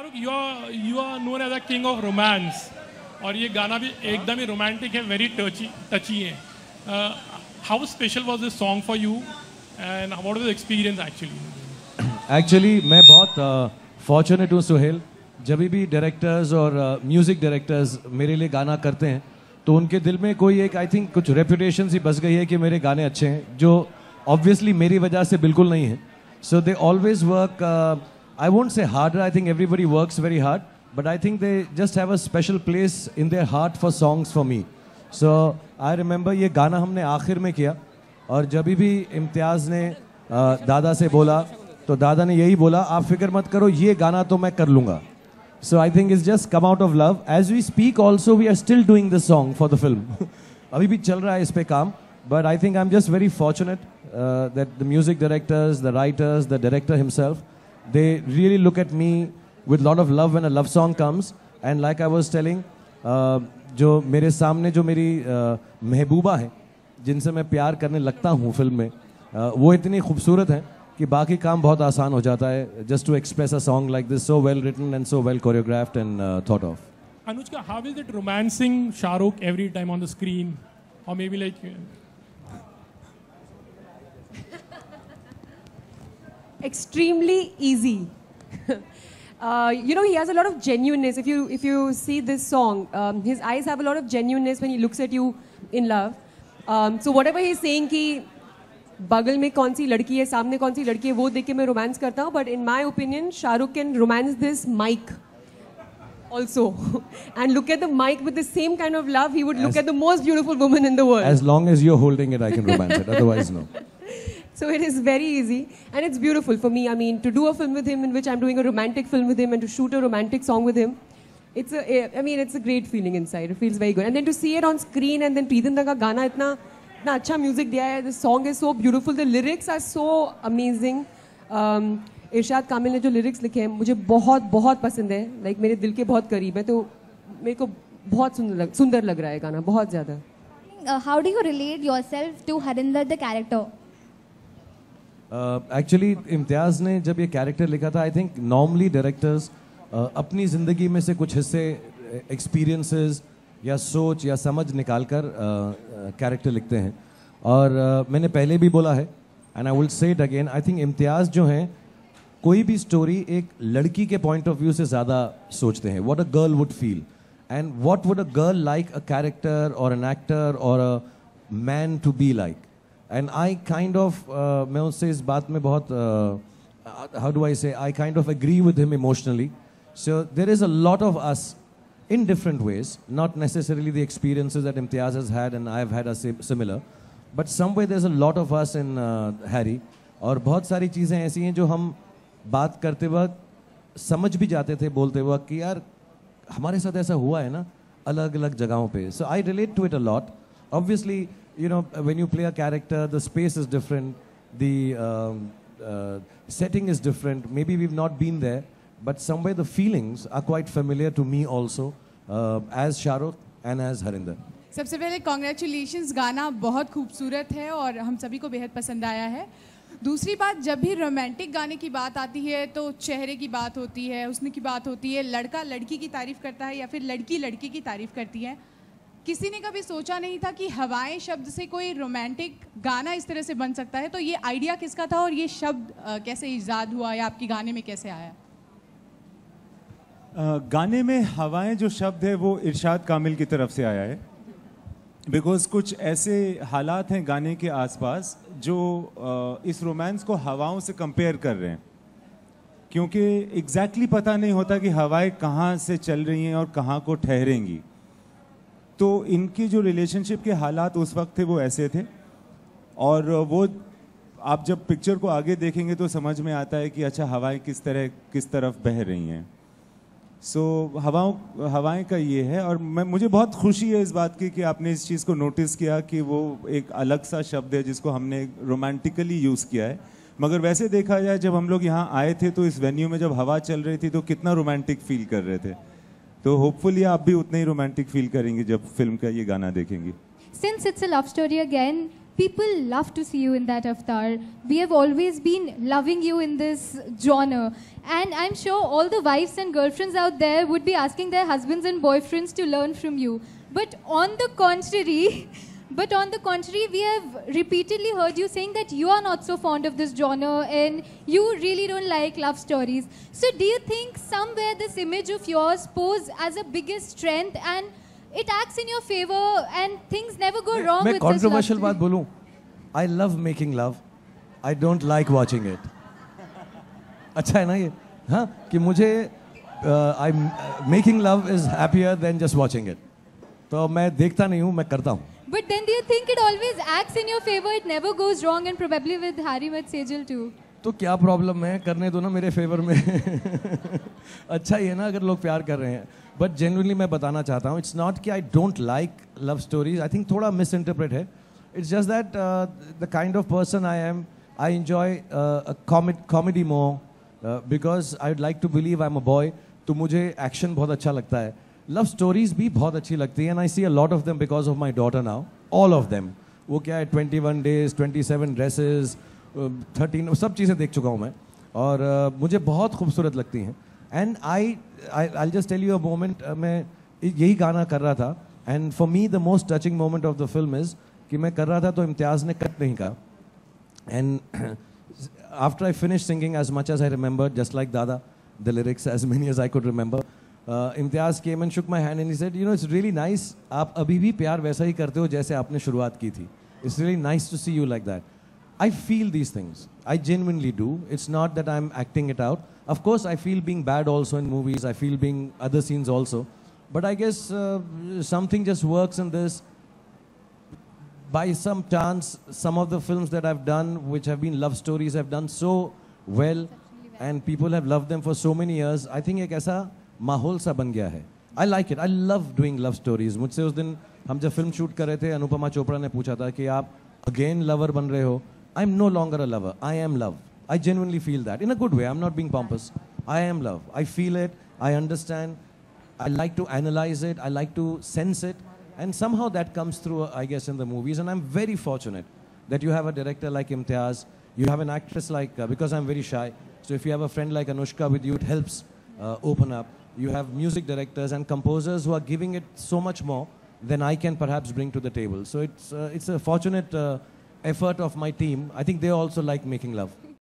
Shahrukh, you are known as a king of romance, और ये गाना भी एकदम ही रोमांटिक है, वेरी टची है. How special was this song for you and what was the experience actually मैं बहुत फॉर्चुनेट हूँ सुहेल. जब भी डायरेक्टर्स और म्यूज़िक डायरेक्टर्स मेरे लिए गाना करते हैं तो उनके दिल में कोई एक आई थिंक कुछ रेपुटेशन सी बस गई है कि मेरे गाने अच्छे हैं, जो ऑब्वियसली मेरी वजह से बिल्कुल नहीं है. So they always work, I won't say harder, I think everybody works very hard, but I think they just have a special place in their heart for songs for me. So I remember ये गाना हमने आखिर में किया, और जब भी इम्तियाज़ ने दादा से बोला तो दादा ने यही बोला, आप फिक्र मत करो, ये गाना तो मैं कर लूँगा. So I think it's just come out of love. As we speak also we are still doing this song for the film. अभी भी चल रहा है इस पे काम. But I think I'm just very fortunate that the music directors, the writers, the director himself, they really look at me with a lot of love when a love song comes. And like I was telling, जो मेरे सामने जो मेरी महबूबा है, जिनसे मैं प्यार करने लगता हूँ फिल्म में, वो इतनी खूबसूरत हैं कि बाकी काम बहुत आसान हो जाता है. Just to express a song like this, so well written and so well choreographed and thought of. Anushka, how is it romancing Shahrukh every time on the screen, or maybe like extremely easy. You know, he has a lot of genuineness. If you see this song, his eyes have a lot of genuineness when he looks at you in love. So whatever he's saying कि बगल में कौन सी लड़की है, सामने कौन सी लड़की है, वो देख के मैं रोमांस करता हूँ. But in my opinion Shahrukh can romance this mic also and look at the mic with the same kind of love he would look at the most beautiful woman in the world. As long as you're holding it, I can romance it. Otherwise, no. So it is very easy and it's beautiful for me. I mean, to do a film with him in which I'm doing a romantic film with him and to shoot a romantic song with him, it's a great feeling inside. It feels very good. And then to see it on screen and then Preetam Da का गाना इतना अच्छा music दिया है. The song is so beautiful. The lyrics are so amazing. इरशाद कामिल ने जो lyrics लिखे हैं मुझे बहुत बहुत पसंद है. लाइक मेरे दिल के बहुत करीब है, तो मेरे को बहुत सुंदर लग रहा है गाना, बहुत ज़्यादा. How do you relate yourself to Harinder the character? Actually Imtiaz ने जब ये कैरेक्टर लिखा था, आई थिंक नॉर्मली डायरेक्टर्स अपनी ज़िंदगी में से कुछ हिस्से, एक्सपीरियंसेस या सोच या समझ निकाल कर कैरेक्टर लिखते हैं. और मैंने पहले भी बोला है and I will say it again, I think Imtiaz जो हैं कोई भी स्टोरी एक लड़की के पॉइंट ऑफ व्यू से ज़्यादा सोचते हैं. What a girl would feel and what would a girl like a character or an actor or a man to be like. And I kind of मैं उससे इस बात में बहुत how do I say, I kind of agree with him emotionally. So there is a lot of us in different ways, not necessarily the experiences that Imtiaz has had and I have had are similar, but somewhere there's a lot of us in Harry. और बहुत सारी चीज़ें ऐसी हैं जो हम बात करते वक्त समझ भी जाते थे बोलते वक्त कि यार हमारे साथ ऐसा हुआ है ना अलग अलग जगहों पे. So I relate to it a lot. Obviously, you know, when you play a character, the space is different, the setting is different. Maybe we've not been there, but somewhere the feelings are quite familiar to me also, as Shahrukh and as Harinder. सबसे पहले congratulations, गाना बहुत खूबसूरत है और हम सभी को बेहद पसंद आया है. दूसरी बात, जब भी रोमांटिक गाने की बात आती है तो चेहरे की बात होती है, हुस्न की बात होती है, लड़का लड़की की तारीफ़ करता है या फिर लड़की लड़के की तारीफ़ करती है. किसी ने कभी सोचा नहीं था कि हवाएं शब्द से कोई रोमांटिक गाना इस तरह से बन सकता है. तो ये आइडिया किसका था और ये शब्द कैसे ईजाद हुआ या आपकी गाने में कैसे आया? गाने में हवाएं जो शब्द है वो इरशाद कामिल की तरफ से आया है. बिकॉज कुछ ऐसे हालात हैं गाने के आसपास जो इस रोमांस को हवाओं से कंपेयर कर रहे हैं, क्योंकि एग्जैक्टली पता नहीं होता कि हवाएं कहाँ से चल रही हैं और कहाँ को ठहरेंगी. तो इनकी जो रिलेशनशिप के हालात उस वक्त थे वो ऐसे थे, और वो आप जब पिक्चर को आगे देखेंगे तो समझ में आता है कि अच्छा हवाएं किस तरफ बह रही हैं. सो हवाएं का ये है. और मुझे बहुत खुशी है इस बात की कि आपने इस चीज़ को नोटिस किया कि वो एक अलग सा शब्द है जिसको हमने रोमांटिकली यूज़ किया है. मगर वैसे देखा जाए जब हम लोग यहाँ आए थे तो इस वेन्यू में जब हवा चल रही थी तो कितना रोमांटिक फील कर रहे थे. तो होपफुली आप भी उतना ही रोमांटिक फील करेंगे जब फिल्म का ये गाना देखेंगे. Since it's a love story again, People love to see you in that avatar. We have always been loving you in this genre. And I'm sure all the wives and girlfriends out there would be asking their husbands and boyfriends to learn from you. But on the contrary, we have repeatedly heard you saying that you are not so fond of this genre and you really don't like love stories. So do you think somewhere this image of yours pose as a biggest strength and it acts in your favor and things never go wrong मैं with such love controversial stories? बात बोलूं, I love making love, I don't like watching it. अच्छा है ना ये, हाँ, कि मुझे making love is happier than just watching it. तो मैं देखता नहीं हूँ, मैं करता हूँ. But then do you think it always acts in your favor? It never goes wrong, and probably with Harry Met Sejal too. तो क्या प्रॉब्लम है, करने दो ना मेरे फेवर में. अच्छा ही है ना अगर लोग प्यार कर रहे हैं. बट जेन्युइनली मैं बताना चाहता हूँ, इट्स नॉट कि I don't like love stories. I think थोड़ा मिस इंटरप्रेट है. It's just that the kind of person I am, I enjoy comedy more because I would like to believe I am a boy. तो मुझे action बहुत अच्छा लगता है. Love stories भी बहुत अच्छी लगती है and I see a lot of them because of my daughter now. All of them. वो क्या है, 21 days, 27 ड्रेसेस, 13, सब चीज़ें देख चुका हूँ मैं और मुझे बहुत खूबसूरत लगती हैं. And I just tell you a moment, मैं यही गाना कर रहा था and for me the most touching moment of the film is कि मैं कर रहा था तो इम्तियाज़ ने कट नहीं कहा. And after I finish singing as much as I remember, just like Dada, the lyrics as many as I could remember, Imtiaz came and shook my hand and he said, you know, it's really nice, आप अभी भी प्यार वैसा ही करते हो जैसे आपने शुरुआत की थी. It's really nice to see you like that. I feel these things. I genuinely do. It's not that I'm acting it out. Of course, I feel being bad also in movies. I feel being other scenes also. But I guess something just works in this. By some chance, some of the films that I've done, which have been love stories, have done so well, and people have loved them for so many years. I think एक ऐसा माहौल सा बन गया है. I like it. I love doing love stories. मुझसे उस दिन हम जब फिल्म शूट कर रहे थे, अनुपमा चोपड़ा ने पूछा था कि आप अगेन लवर बन रहे हो. I'm no longer a lover. I am love. I genuinely feel that. In a good way. I'm not being pompous. I am love. I feel it. I understand. I like to analyze it. I like to sense it. And somehow that comes through, I guess, in the movies. And I'm very fortunate that you have a director like Imtiaz. You have an actress like, because I'm very shy. So if you have a friend like Anushka with you, it helps open up. You have music directors and composers who are giving it so much more than I can perhaps bring to the table. So it's a fortunate effort of my team. I think they also like making love.